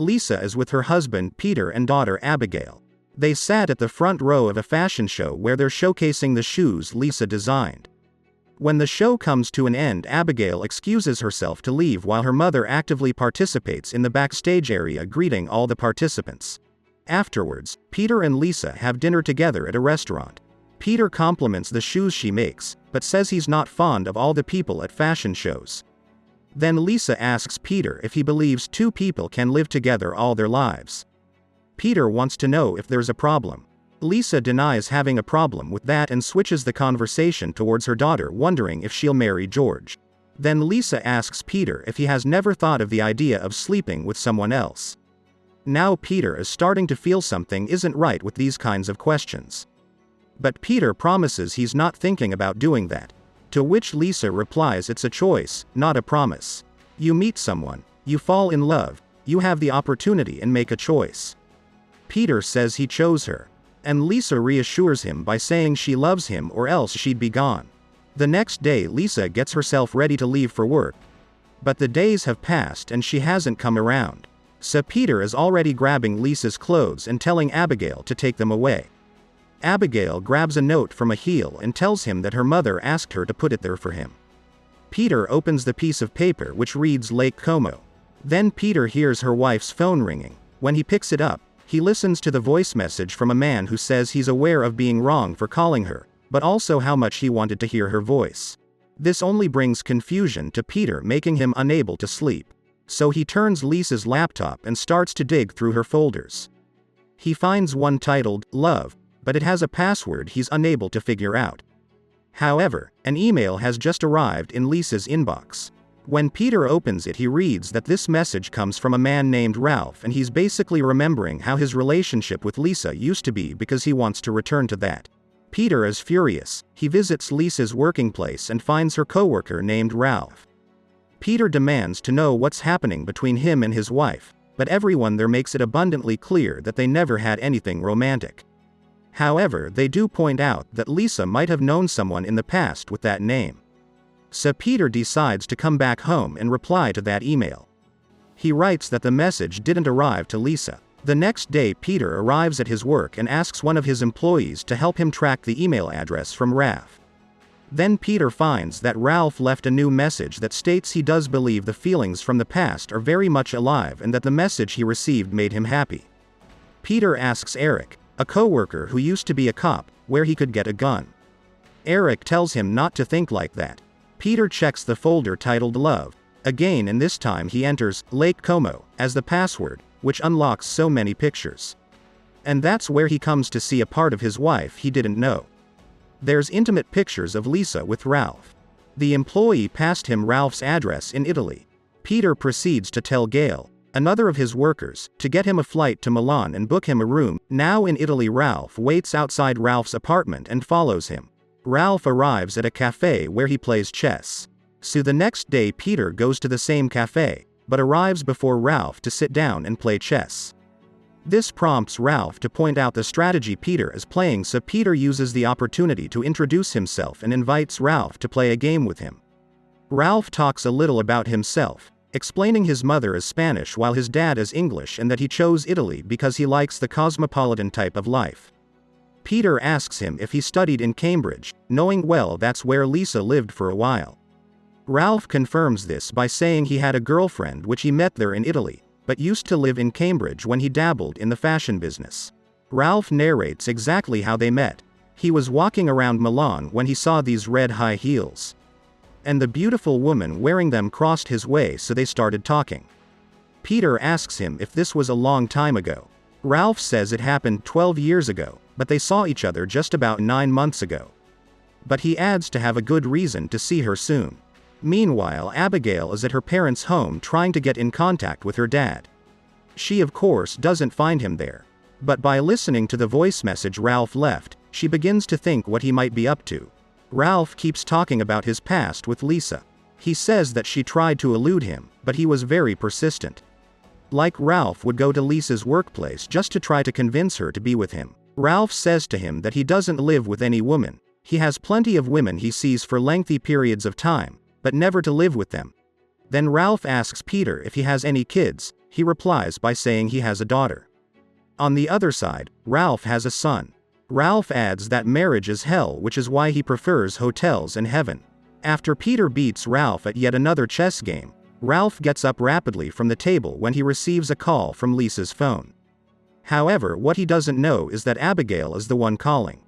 Lisa is with her husband Peter and daughter Abigail. They sat at the front row of a fashion show where they're showcasing the shoes Lisa designed. When the show comes to an end, Abigail excuses herself to leave while her mother actively participates in the backstage area, greeting all the participants. Afterwards, Peter and Lisa have dinner together at a restaurant. Peter compliments the shoes she makes, but says he's not fond of all the people at fashion shows. Then Lisa asks Peter if he believes two people can live together all their lives. Peter wants to know if there's a problem. Lisa denies having a problem with that and switches the conversation towards her daughter, wondering if she'll marry George. Then Lisa asks Peter if he has never thought of the idea of sleeping with someone else. Now Peter is starting to feel something isn't right with these kinds of questions. But Peter promises he's not thinking about doing that. To which Lisa replies it's a choice, not a promise. You meet someone, you fall in love, you have the opportunity and make a choice. Peter says he chose her. And Lisa reassures him by saying she loves him or else she'd be gone. The next day Lisa gets herself ready to leave for work. But the days have passed and she hasn't come around. So Peter is already grabbing Lisa's clothes and telling Abigail to take them away. Abigail grabs a note from a heel and tells him that her mother asked her to put it there for him. Peter opens the piece of paper which reads Lake Como. Then Peter hears her wife's phone ringing. When he picks it up, he listens to the voice message from a man who says he's aware of being wrong for calling her, but also how much he wanted to hear her voice. This only brings confusion to Peter, making him unable to sleep. So he turns Lisa's laptop and starts to dig through her folders. He finds one titled, Love, but it has a password he's unable to figure out. However, an email has just arrived in Lisa's inbox. When Peter opens it, he reads that this message comes from a man named Ralph, and he's basically remembering how his relationship with Lisa used to be because he wants to return to that. Peter is furious. He visits Lisa's working place and finds her coworker named Ralph. Peter demands to know what's happening between him and his wife, but everyone there makes it abundantly clear that they never had anything romantic. However, they do point out that Lisa might have known someone in the past with that name. So Peter decides to come back home and reply to that email. He writes that the message didn't arrive to Lisa. The next day Peter arrives at his work and asks one of his employees to help him track the email address from Ralph. Then Peter finds that Ralph left a new message that states he does believe the feelings from the past are very much alive and that the message he received made him happy. Peter asks Eric, a coworker who used to be a cop, where he could get a gun. Eric tells him not to think like that. Peter checks the folder titled Love again, and this time he enters Lake Como as the password, which unlocks so many pictures. And that's where he comes to see a part of his wife he didn't know. There's intimate pictures of Lisa with Ralph. The employee passed him Ralph's address in Italy. Peter proceeds to tell Gail, another of his workers, to get him a flight to Milan and book him a room. Now in Italy, Ralph waits outside Ralph's apartment and follows him. Ralph arrives at a cafe where he plays chess. So the next day Peter goes to the same cafe, but arrives before Ralph to sit down and play chess. This prompts Ralph to point out the strategy Peter is playing, so Peter uses the opportunity to introduce himself and invites Ralph to play a game with him. Ralph talks a little about himself, explaining his mother is Spanish while his dad is English and that he chose Italy because he likes the cosmopolitan type of life. Peter asks him if he studied in Cambridge, knowing well that's where Lisa lived for a while. Ralph confirms this by saying he had a girlfriend which he met there in Italy, but used to live in Cambridge when he dabbled in the fashion business. Ralph narrates exactly how they met. He was walking around Milan when he saw these red high heels. And the beautiful woman wearing them crossed his way, so they started talking. Peter asks him if this was a long time ago. Ralph says it happened 12 years ago, but they saw each other just about 9 months ago. But he adds to have a good reason to see her soon. Meanwhile, Abigail is at her parents' home trying to get in contact with her dad. She of course doesn't find him there. But by listening to the voice message Ralph left, she begins to think what he might be up to. Ralph keeps talking about his past with Lisa. He says that she tried to elude him, but he was very persistent. Like Ralph would go to Lisa's workplace just to try to convince her to be with him. Ralph says to him that he doesn't live with any woman. He has plenty of women he sees for lengthy periods of time, but never to live with them. Then Ralph asks Peter if he has any kids, he replies by saying he has a daughter. On the other side, Ralph has a son. Ralph adds that marriage is hell, which is why he prefers hotels and heaven. After Peter beats Ralph at yet another chess game, Ralph gets up rapidly from the table when he receives a call from Lisa's phone. However, what he doesn't know is that Abigail is the one calling.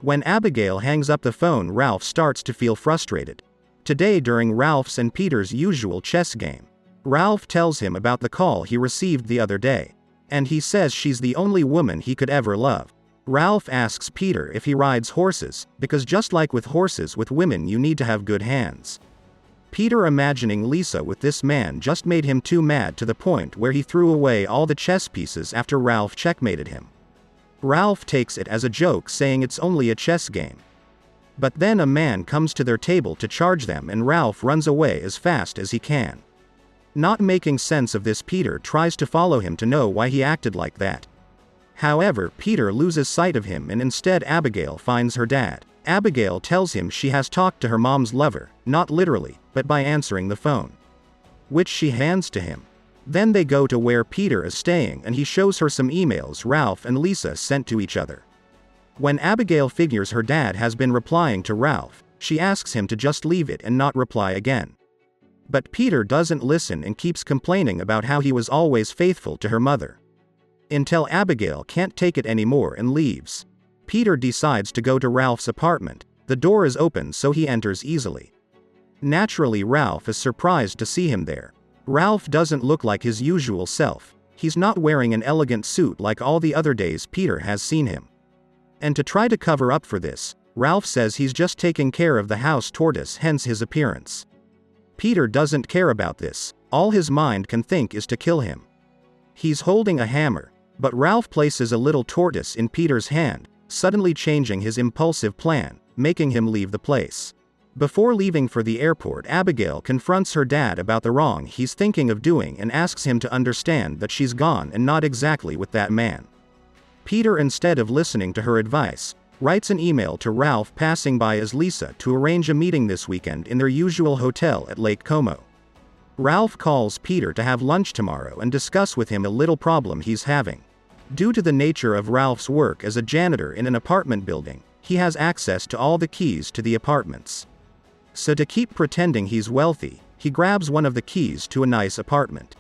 When Abigail hangs up the phone, Ralph starts to feel frustrated. Today, during Ralph's and Peter's usual chess game, Ralph tells him about the call he received the other day, and he says she's the only woman he could ever love. Ralph asks Peter if he rides horses, because just like with horses, with women you need to have good hands. Peter, imagining Lisa with this man, just made him too mad to the point where he threw away all the chess pieces after Ralph checkmated him. Ralph takes it as a joke, saying it's only a chess game. But then a man comes to their table to charge them and Ralph runs away as fast as he can. Not making sense of this, Peter tries to follow him to know why he acted like that. However, Peter loses sight of him and instead Abigail finds her dad. Abigail tells him she has talked to her mom's lover, not literally, but by answering the phone, which she hands to him. Then they go to where Peter is staying and he shows her some emails Ralph and Lisa sent to each other. When Abigail figures her dad has been replying to Ralph, she asks him to just leave it and not reply again. But Peter doesn't listen and keeps complaining about how he was always faithful to her mother. Until Abigail can't take it anymore and leaves. Peter decides to go to Ralph's apartment. The door is open, so he enters easily. Naturally, Ralph is surprised to see him there. Ralph doesn't look like his usual self. He's not wearing an elegant suit like all the other days Peter has seen him. And to try to cover up for this, Ralph says he's just taking care of the house tortoise, hence his appearance. Peter doesn't care about this. All his mind can think is to kill him. He's holding a hammer, but Ralph places a little tortoise in Peter's hand, suddenly changing his impulsive plan, making him leave the place. Before leaving for the airport, Abigail confronts her dad about the wrong he's thinking of doing and asks him to understand that she's gone and not exactly with that man. Peter, instead of listening to her advice, writes an email to Ralph passing by as Lisa to arrange a meeting this weekend in their usual hotel at Lake Como. Ralph calls Peter to have lunch tomorrow and discuss with him a little problem he's having. Due to the nature of Ralph's work as a janitor in an apartment building, he has access to all the keys to the apartments. So to keep pretending he's wealthy, he grabs one of the keys to a nice apartment.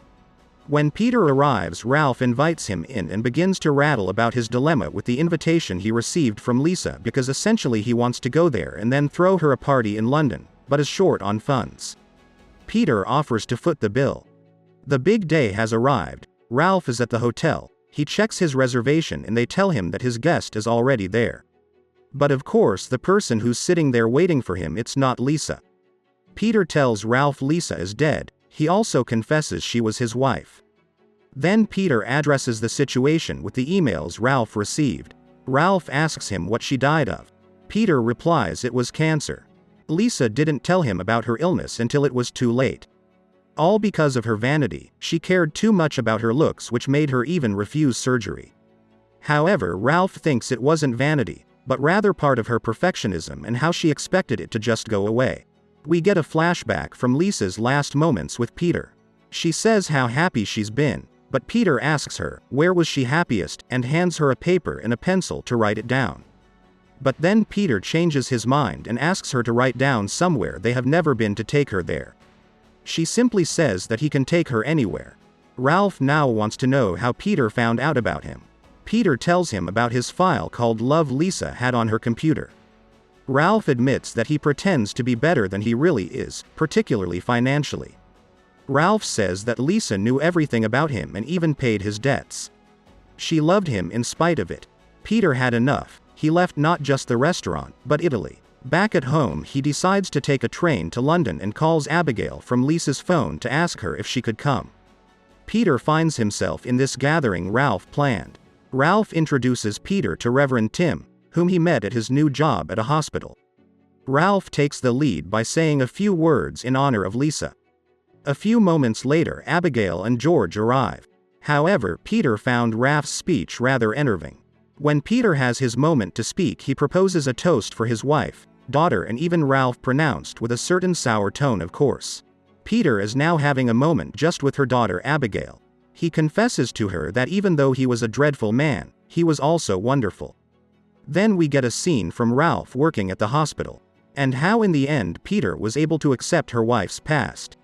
When Peter arrives, Ralph invites him in and begins to rattle about his dilemma with the invitation he received from Lisa, because essentially he wants to go there and then throw her a party in London, but is short on funds. Peter offers to foot the bill. The big day has arrived. Ralph is at the hotel. He checks his reservation and they tell him that his guest is already there. But of course, the person who's sitting there waiting for him, it's not Lisa. Peter tells Ralph Lisa is dead. He also confesses she was his wife. Then Peter addresses the situation with the emails Ralph received. Ralph asks him what she died of. Peter replies it was cancer. Lisa didn't tell him about her illness until it was too late. All because of her vanity. She cared too much about her looks, which made her even refuse surgery. However, Ralph thinks it wasn't vanity, but rather part of her perfectionism and how she expected it to just go away. We get a flashback from Lisa's last moments with Peter. She says how happy she's been, but Peter asks her, where was she happiest, and hands her a paper and a pencil to write it down. But then Peter changes his mind and asks her to write down somewhere they have never been to take her there. She simply says that he can take her anywhere. Ralph now wants to know how Peter found out about him. Peter tells him about his file called Love Lisa had on her computer. Ralph admits that he pretends to be better than he really is, particularly financially. Ralph says that Lisa knew everything about him and even paid his debts. She loved him in spite of it. Peter had enough. He left not just the restaurant, but Italy. Back at home, he decides to take a train to London and calls Abigail from Lisa's phone to ask her if she could come. Peter finds himself in this gathering Ralph planned. Ralph introduces Peter to Reverend Tim, whom he met at his new job at a hospital. Ralph takes the lead by saying a few words in honor of Lisa. A few moments later, Abigail and George arrive. However, Peter found Ralph's speech rather enerving. When Peter has his moment to speak, he proposes a toast for his wife, daughter, and even Ralph, pronounced with a certain sour tone, of course. Peter is now having a moment just with her daughter Abigail. He confesses to her that even though he was a dreadful man, he was also wonderful. Then we get a scene from Ralph working at the hospital. And how in the end Peter was able to accept her wife's past.